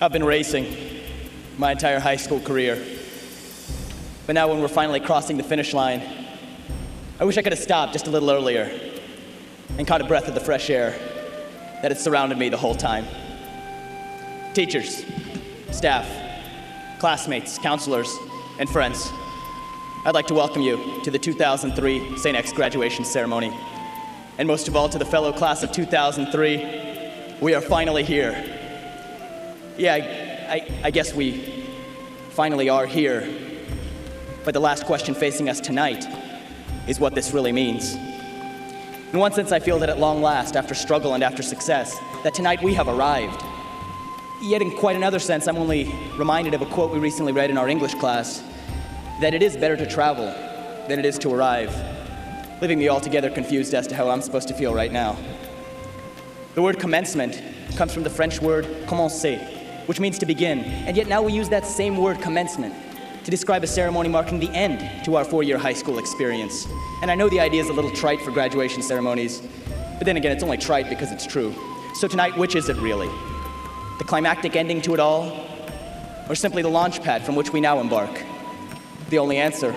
I've been racing my entire high school career. But now when we're finally crossing the finish line, I wish I could have stopped just a little earlier and caught a breath of the fresh air that had surrounded me the whole time. Teachers, staff, classmates, counselors, and friends, I'd like to welcome you to the 2003 St. X graduation ceremony. And most of all, to the fellow class of 2003, we are finally here. Yeah, I guess we finally are here. But the last question facing us tonight is what this really means. In one sense, I feel that at long last, after struggle and after success, that tonight we have arrived. Yet in quite another sense, I'm only reminded of a quote we recently read in our English class, that it is better to travel than it is to arrive, leaving me altogether confused as to how I'm supposed to feel right now. The word commencement comes from the French word commencer, which means to begin, and yet now we use that same word commencement to describe a ceremony marking the end to our four-year high school experience. And I know the idea is a little trite for graduation ceremonies, but then again, it's only trite because it's true. So tonight, which is it really? The climactic ending to it all, or simply the launch pad from which we now embark? The only answer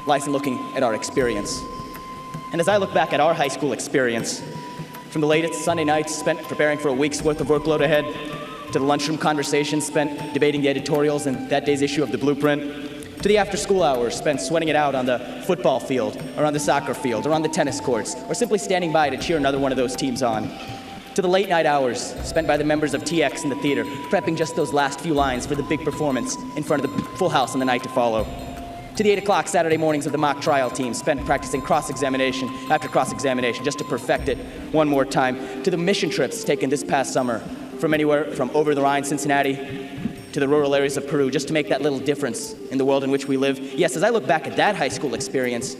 lies in looking at our experience. And as I look back at our high school experience, from the latest Sunday nights spent preparing for a week's worth of workload ahead, to the lunchroom conversations spent debating the editorials in that day's issue of the Blueprint, to the after-school hours spent sweating it out on the football field, or on the soccer field, or on the tennis courts, or simply standing by to cheer another one of those teams on, to the late-night hours spent by the members of TX in the theater, prepping just those last few lines for the big performance in front of the full house on the night to follow, to the 8 o'clock Saturday mornings of the mock trial team spent practicing cross-examination after cross-examination just to perfect it one more time, to the mission trips taken this past summer from anywhere from over the Rhine, Cincinnati, to the rural areas of Peru, just to make that little difference in the world in which we live. Yes, as I look back at that high school experience,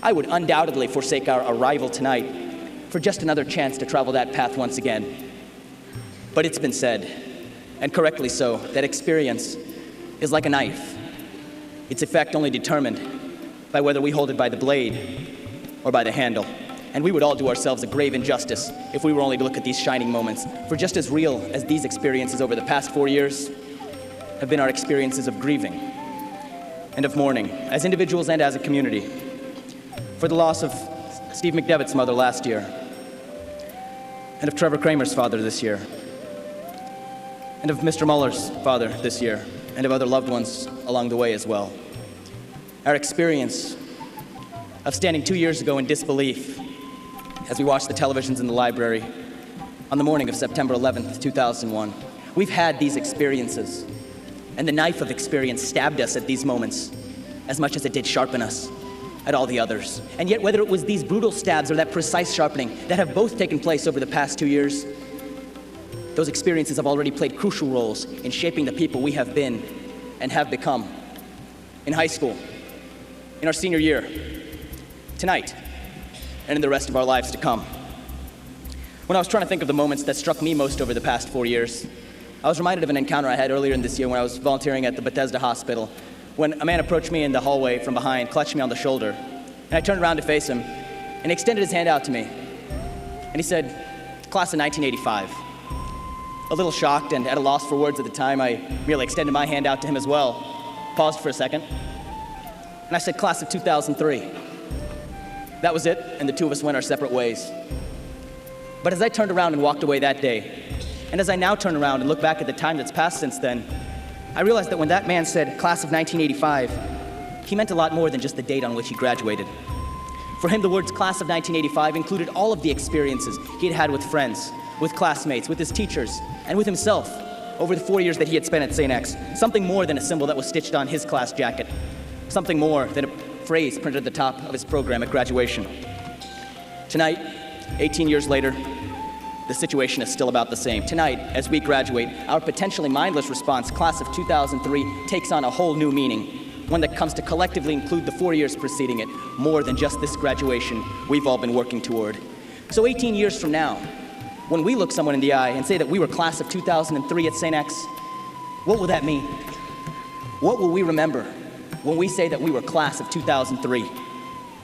I would undoubtedly forsake our arrival tonight for just another chance to travel that path once again. But it's been said, and correctly so, that experience is like a knife. Its effect only determined by whether we hold it by the blade or by the handle. And we would all do ourselves a grave injustice if we were only to look at these shining moments. For just as real as these experiences over the past 4 years have been our experiences of grieving and of mourning, as individuals and as a community, for the loss of Steve McDevitt's mother last year, and of Trevor Kramer's father this year, and of Mr. Muller's father this year, and of other loved ones along the way as well. Our experience of standing 2 years ago in disbelief as we watched the televisions in the library on the morning of September 11th, 2001. We've had these experiences, and the knife of experience stabbed us at these moments as much as it did sharpen us at all the others. And yet, whether it was these brutal stabs or that precise sharpening that have both taken place over the past 2 years, those experiences have already played crucial roles in shaping the people we have been and have become in high school, in our senior year, tonight, and in the rest of our lives to come. When I was trying to think of the moments that struck me most over the past 4 years, I was reminded of an encounter I had earlier in this year when I was volunteering at the Bethesda Hospital, when a man approached me in the hallway from behind, clutched me on the shoulder, and I turned around to face him, and he extended his hand out to me, and he said, "Class of 1985. A little shocked and at a loss for words at the time, I merely extended my hand out to him as well, paused for a second, and I said, "Class of 2003. That was it, and the two of us went our separate ways. But as I turned around and walked away that day, and as I now turn around and look back at the time that's passed since then, I realized that when that man said class of 1985, he meant a lot more than just the date on which he graduated. For him, the words class of 1985 included all of the experiences he had had with friends, with classmates, with his teachers, and with himself over the 4 years that he had spent at St. X. Something more than a symbol that was stitched on his class jacket. Something more than a phrase printed at the top of his program at graduation. Tonight, 18 years later, the situation is still about the same. Tonight, as we graduate, our potentially mindless response, class of 2003, takes on a whole new meaning, one that comes to collectively include the 4 years preceding it, more than just this graduation we've all been working toward. So 18 years from now, when we look someone in the eye and say that we were class of 2003 at St. X, what will that mean? What will we remember when we say that we were class of 2003?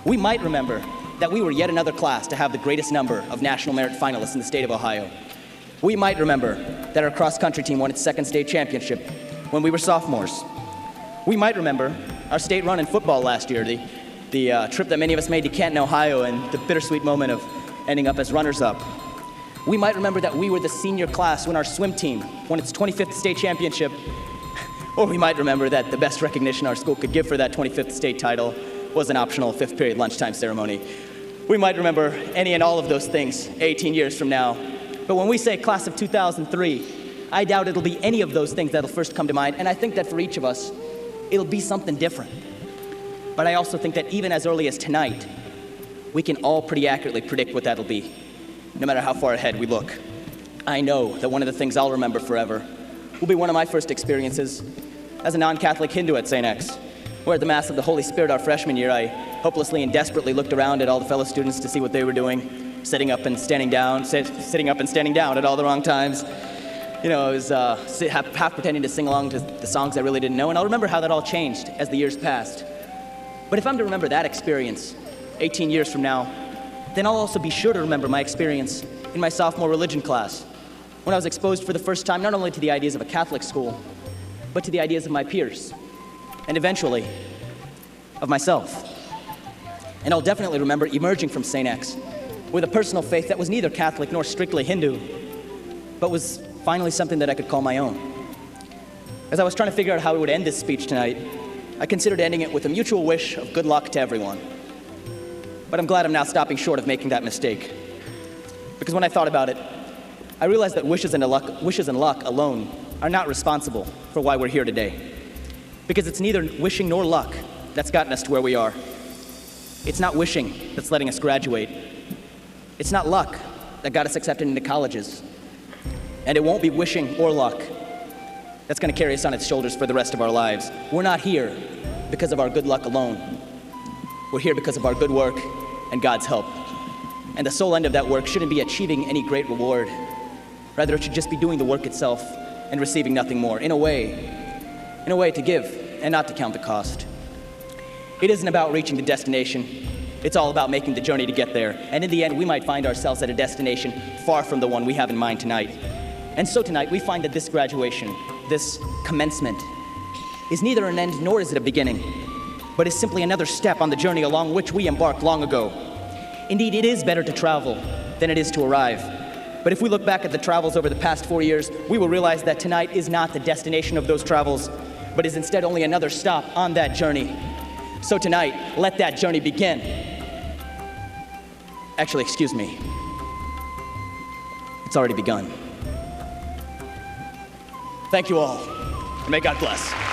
We might remember that we were yet another class to have the greatest number of national merit finalists in the state of Ohio. We might remember that our cross-country team won its second state championship when we were sophomores. We might remember our state run in football last year, the trip that many of us made to Canton, Ohio, and the bittersweet moment of ending up as runners-up. We might remember that we were the senior class when our swim team won its 25th state championship. Or we might remember that the best recognition our school could give for that 25th state title was an optional fifth period lunchtime ceremony. We might remember any and all of those things 18 years from now. But when we say class of 2003, I doubt it'll be any of those things that'll first come to mind, and I think that for each of us, it'll be something different. But I also think that even as early as tonight, we can all pretty accurately predict what that'll be, no matter how far ahead we look. I know that one of the things I'll remember forever will be one of my first experiences as a non-Catholic Hindu at St. X, where at the Mass of the Holy Spirit our freshman year, I hopelessly and desperately looked around at all the fellow students to see what they were doing, sitting up and standing down at all the wrong times. You know, I was half pretending to sing along to the songs I really didn't know, and I'll remember how that all changed as the years passed. But if I'm to remember that experience 18 years from now, then I'll also be sure to remember my experience in my sophomore religion class, when I was exposed for the first time not only to the ideas of a Catholic school, but to the ideas of my peers, and eventually, of myself. And I'll definitely remember emerging from St. X with a personal faith that was neither Catholic nor strictly Hindu, but was finally something that I could call my own. As I was trying to figure out how I would end this speech tonight, I considered ending it with a mutual wish of good luck to everyone. But I'm glad I'm now stopping short of making that mistake. Because when I thought about it, I realized that wishes and luck alone are not responsible for why we're here today. Because it's neither wishing nor luck that's gotten us to where we are. It's not wishing that's letting us graduate. It's not luck that got us accepted into colleges. And it won't be wishing or luck that's going to carry us on its shoulders for the rest of our lives. We're not here because of our good luck alone. We're here because of our good work and God's help. And the sole end of that work shouldn't be achieving any great reward. Rather, it should just be doing the work itself and receiving nothing more. In a way to give and not to count the cost. It isn't about reaching the destination. It's all about making the journey to get there. And in the end, we might find ourselves at a destination far from the one we have in mind tonight. And so tonight, we find that this graduation, this commencement, is neither an end nor is it a beginning, but is simply another step on the journey along which we embarked long ago. Indeed, it is better to travel than it is to arrive. But if we look back at the travels over the past 4 years, we will realize that tonight is not the destination of those travels, but is instead only another stop on that journey. So tonight, let that journey begin. Actually, excuse me. It's already begun. Thank you all, and may God bless.